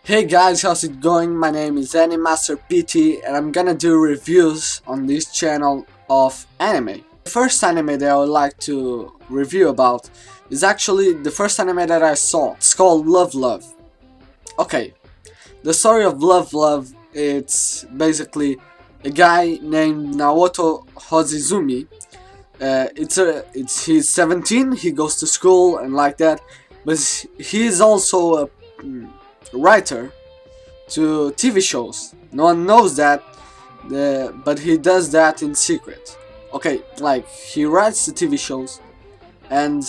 Hey guys, how's it going? My name is theanimesmaster PT and I'm gonna do reviews on this channel of anime. The first anime that I would like to review about is actually the first anime that I saw. It's called Love Love. Okay, the story of Love Love, it's basically a guy named Naoto Hozizumi. He's 17, he goes to school and like that, but he's also a writer to TV shows. No one knows that, but he does that in secret. Okay, like he writes the TV shows, and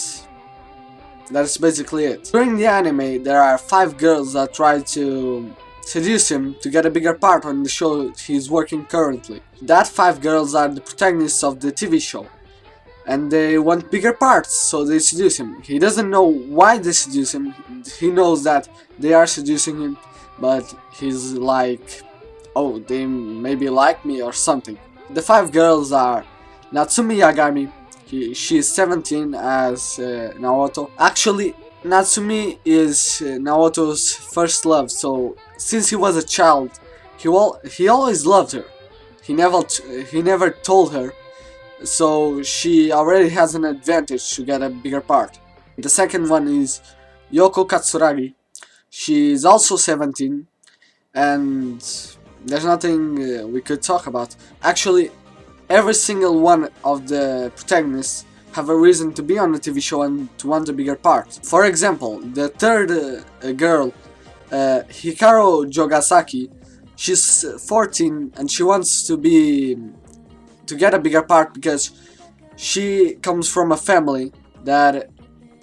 that's basically it. During the anime, there are 5 girls that try to seduce him to get a bigger part on the show he's working currently. That 5 girls are the protagonists of the TV show, and they want bigger parts, so they seduce him. He doesn't know why they seduce him. He knows that they are seducing him, but he's like, oh, they maybe like me or something. The 5 girls are Natsumi Yagami. She's 17 as Naoto. Actually, Natsumi is Naoto's first love, so since he was a child, he always loved her. He never told her, so she already has an advantage to get a bigger part. The second one is Yoko Katsuragi. She's also 17, and there's nothing we could talk about. Actually, every single one of the protagonists have a reason to be on the TV show and to want a bigger part. For example, the third girl, Hikaru Jogasaki, she's 14 and she wants to get a bigger part because she comes from a family that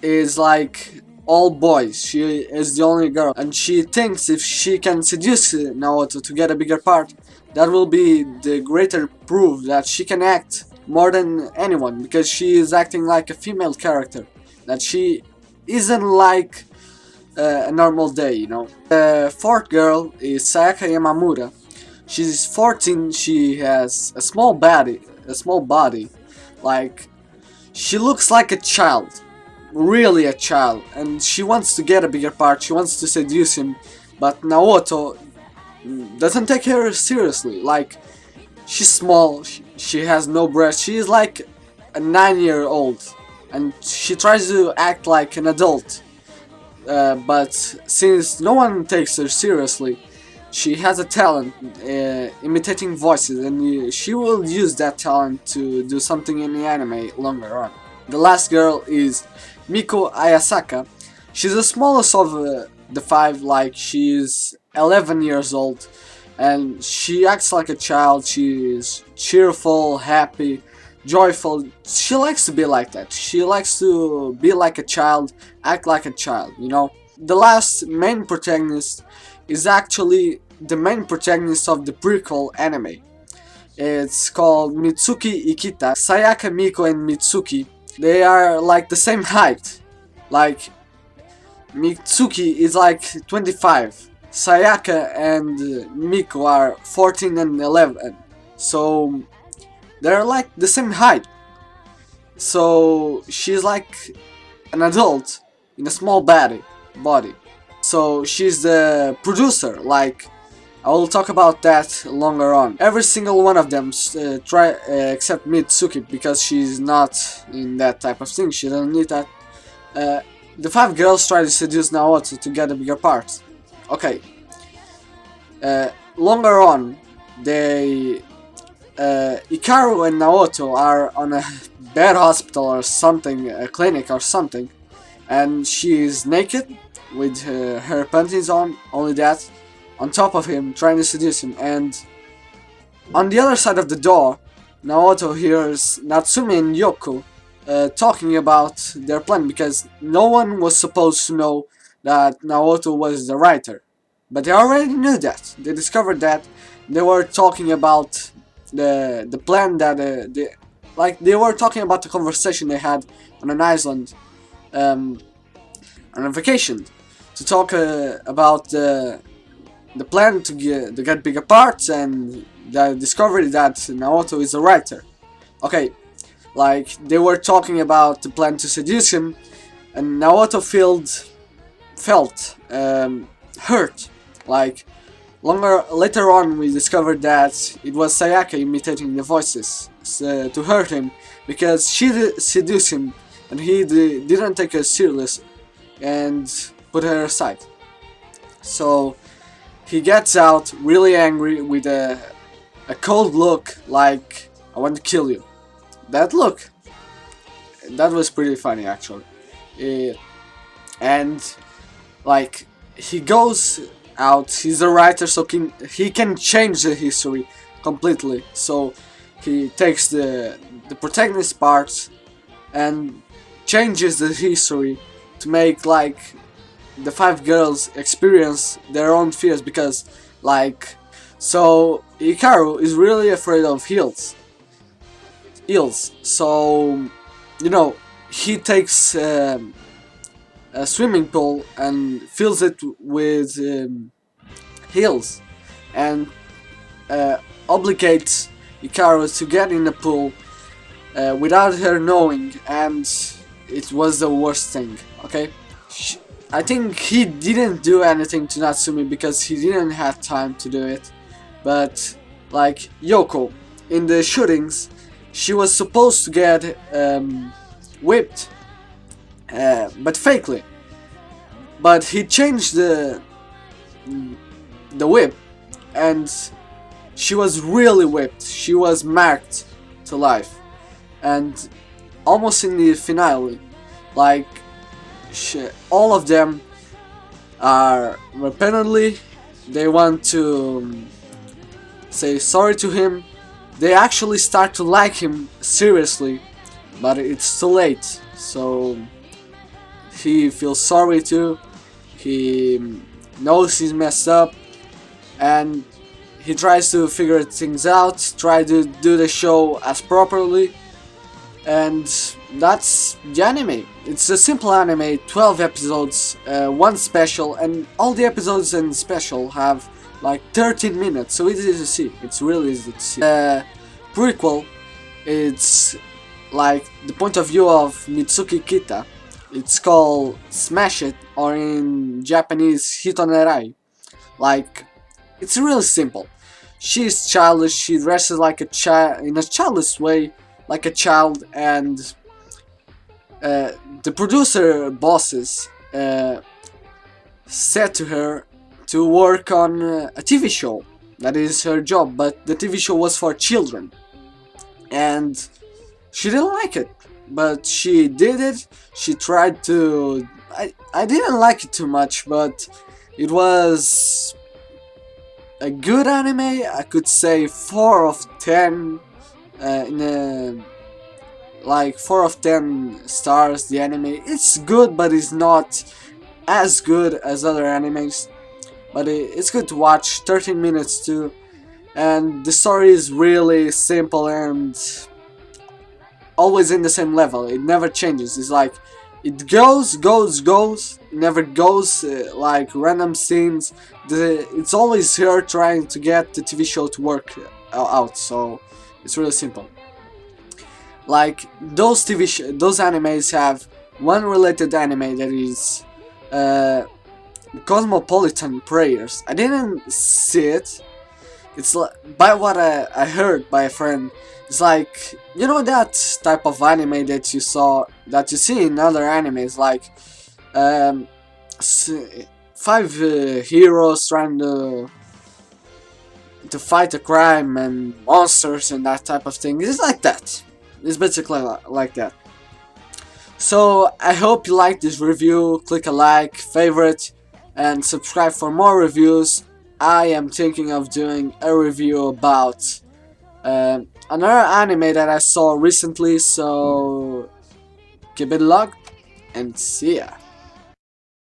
is like all boys. She is the only girl, and she thinks if she can seduce Naoto to get a bigger part, that will be the greater proof that she can act more than anyone, because she is acting like a female character, that she isn't like a normal day, you know. The fourth girl is Sayaka Yamamura. She's 14, she has a small body, like she looks like a child, really a child, and she wants to get a bigger part, she wants to seduce him, but Naoto doesn't take her seriously. Like, she's small, she has no breasts, she is like a 9-year-old, and she tries to act like an adult, but since no one takes her seriously, she has a talent imitating voices, and she will use that talent to do something in the anime longer on. The last girl is Miko Ayasaka. She's the smallest of the 5, like she's 11 years old, and she acts like a child. She's cheerful, happy, joyful. She likes to be like that. She likes to be like a child, act like a child, you know. The last main protagonist is actually the main protagonist of the prequel anime. It's called Mitsuki Ikita. Sayaka, Miko, and Mitsuki, they are like the same height. Like, Mitsuki is like 25. Sayaka and Miko are 14 and 11. So they're like the same height. So she's like an adult in a small body. So she's the producer. Like, I will talk about that longer on. Every single one of them except Mitsuki, because she's not in that type of thing. She doesn't need that. The 5 girls try to seduce Naoto to get a bigger part. Okay. Longer on, Hikaru and Naoto are on a bad hospital or something, a clinic or something, and she's naked with her panties on, only that, on top of him, trying to seduce him. And on the other side of the door, Naoto hears Natsumi and Yoko talking about their plan, because no one was supposed to know that Naoto was the writer, but they already knew that. They discovered that. They were talking about the plan that they were talking about the conversation they had on an island on a vacation, to talk about the plan to get bigger parts, and the discovery that Naoto is a writer. Okay, like they were talking about the plan to seduce him, and Naoto felt hurt Like later on, we discovered that it was Sayaka imitating the voices to hurt him because she seduced him and he didn't take her serious and put her aside. So he gets out really angry with a cold look, like I want to kill you. That look, that was pretty funny actually. And like he goes out, he's a writer, so he can change the history completely. So he takes the protagonist part and changes the history to make like the 5 girls experience their own fears, because like, so Hikaru is really afraid of eels. So you know, he takes a swimming pool and fills it with eels and obligates Hikaru to get in the pool without her knowing, and it was the worst thing. Okay, I think he didn't do anything to Natsumi because he didn't have time to do it, but like Yoko in the shootings, she was supposed to get whipped, but fakely. But he changed the whip, and she was really whipped. She was marked to life, and almost in the finale, like all of them are repentantly. They want to say sorry to him. They actually start to like him seriously, but it's too late. So he feels sorry too. He knows he's messed up, and he tries to figure things out, try to do the show as properly, and that's the anime. It's a simple anime, 12 episodes, one special, and all the episodes and special have like 13 minutes, so it's easy to see. It's really easy to see. Prequel, it's like the point of view of Mitsuki Kita. It's called Smash It, or in Japanese, Hito Nerae. Like, it's really simple. She's childish, she dresses like a child, in a childish way, like a child, and the producer bosses said to her to work on a TV show. That is her job, but the TV show was for children, and she didn't like it, but she did it. She tried to. I didn't like it too much, but it was a good anime. I could say 4 of 10 in a, like 4 of 10 stars. The anime, it's good, but it's not as good as other animes. But it's good to watch, 13 minutes too, and the story is really simple and always in the same level. It never changes. It's like it goes, never goes like random scenes. It's always her trying to get the TV show to work out. So it's really simple. Like those those animes have one related anime that is Cosmopolitan Prayers. I didn't see it. It's like, by what I heard by a friend, it's like, you know, that type of anime that you see in other animes, like 5 heroes trying to fight a crime and monsters and that type of thing. It's like that. It's basically like that. So I hope you liked this review. Click a like, favorite, and subscribe for more reviews. I am thinking of doing a review about another anime that I saw recently, so keep it locked and see ya.